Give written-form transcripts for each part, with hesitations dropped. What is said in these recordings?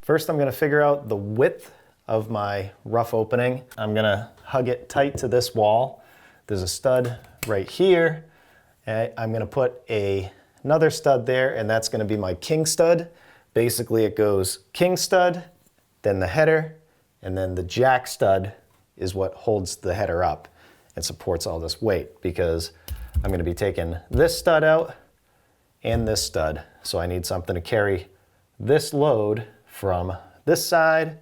First, I'm gonna figure out the width of my rough opening. I'm gonna hug it tight to this wall. There's a stud right here. I'm gonna put another stud there, and that's gonna be my king stud. Basically, it goes king stud, then the header, and then the jack stud is what holds the header up and supports all this weight, because I'm gonna be taking this stud out and this stud. So I need something to carry this load from this side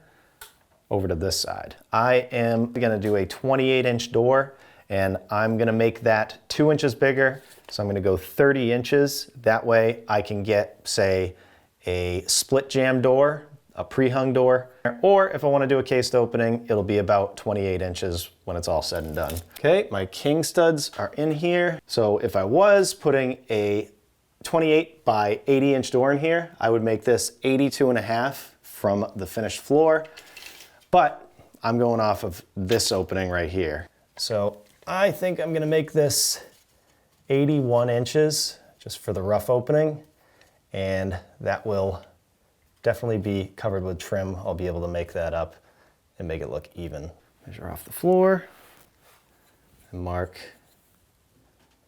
over to this side. I am gonna do a 28-inch door, and I'm gonna make that 2 inches bigger. So I'm gonna go 30 inches. That way I can get, say, a split jamb door, a pre-hung door, or if I wanna do a cased opening, it'll be about 28 inches when it's all said and done. Okay, my king studs are in here. So if I was putting a 28 by 80 inch door in here, I would make this 82.5 from the finished floor, but I'm going off of this opening right here. So I think I'm gonna make this 81 inches just for the rough opening, and that will definitely be covered with trim. I'll be able to make that up and make it look even. Measure off the floor and mark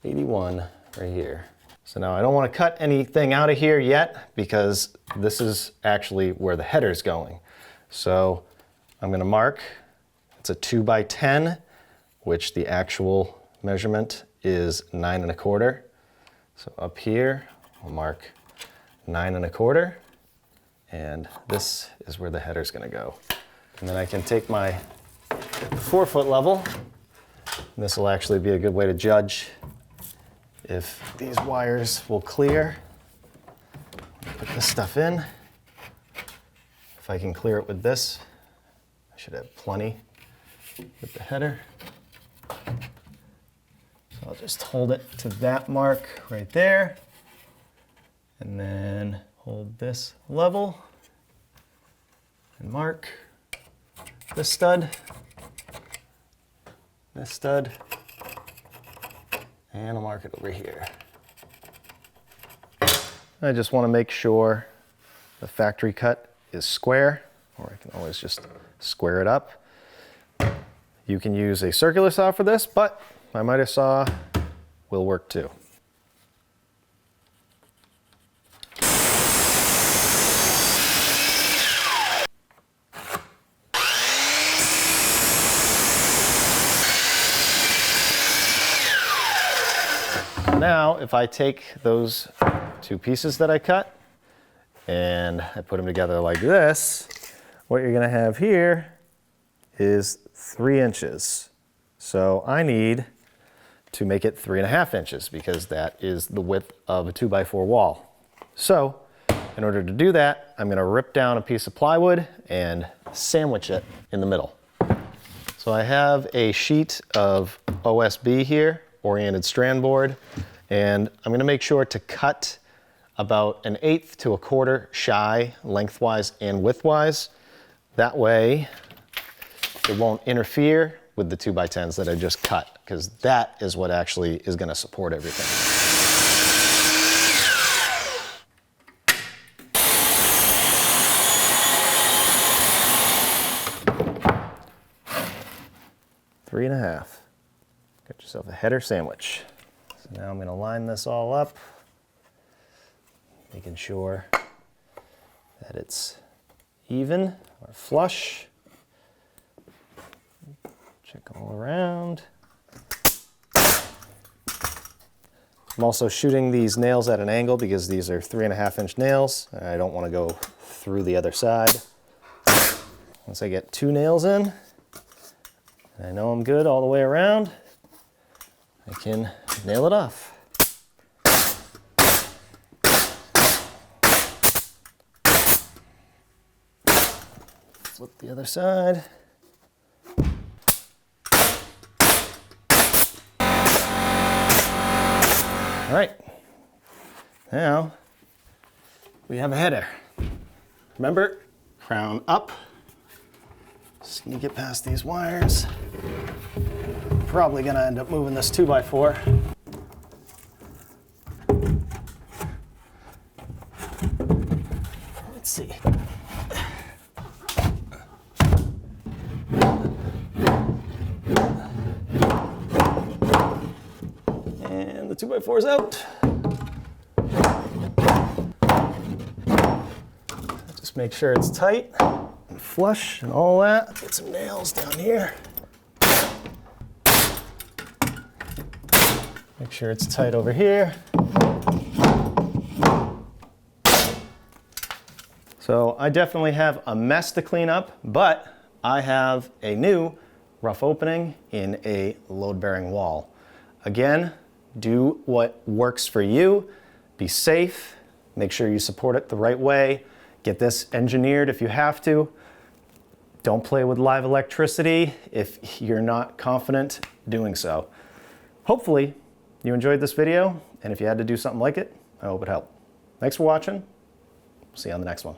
81 right here. So now I don't want to cut anything out of here yet, because this is actually where the header's going. So I'm going to mark, it's a 2 by 10, which the actual measurement is 9 1/4. So up here, I'll mark 9 1/4, and this is where the header's going to go. And then I can take my 4-foot level, and this will actually be a good way to judge if these wires will clear. Put this stuff in. If I can clear it with this, I should have plenty with the header. So I'll just hold it to that mark right there, and then hold this level and mark this stud, and I'll mark it over here. I just want to make sure the factory cut is square, or I can always just square it up. You can use a circular saw for this, but my miter saw will work too. Now, if I take those 2 pieces that I cut and I put them together like this, what you're gonna have here is 3 inches. So I need to make it 3.5 inches, because that is the width of a 2 by 4 wall. So in order to do that, I'm gonna rip down a piece of plywood and sandwich it in the middle. So I have a sheet of OSB here, oriented strand board, and I'm going to make sure to cut about 1/8 to 1/4 shy lengthwise and widthwise. That way it won't interfere with the 2 by 10s that I just cut, because that is what actually is going to support everything. Three and a half. Got yourself a header sandwich. So now I'm going to line this all up, making sure that it's even or flush. Check all around. I'm also shooting these nails at an angle because these are 3.5 inch nails, and I don't want to go through the other side. Once I get 2 nails in, and I know I'm good all the way around, I can nail it off. Flip the other side. All right, now we have a header. Remember, crown up. Just need to get past these wires. Probably gonna end up moving this 2 by 4. Let's see. 2x4's out. Just make sure it's tight and flush and all that. Get some nails down here. Make sure it's tight over here. So I definitely have a mess to clean up, but I have a new rough opening in a load-bearing wall. Again, do what works for you. Be safe. Make sure you support it the right way. Get this engineered if you have to. Don't play with live electricity if you're not confident doing so. Hopefully, you enjoyed this video, and if you had to do something like it, I hope it helped. Thanks for watching. See you on the next one.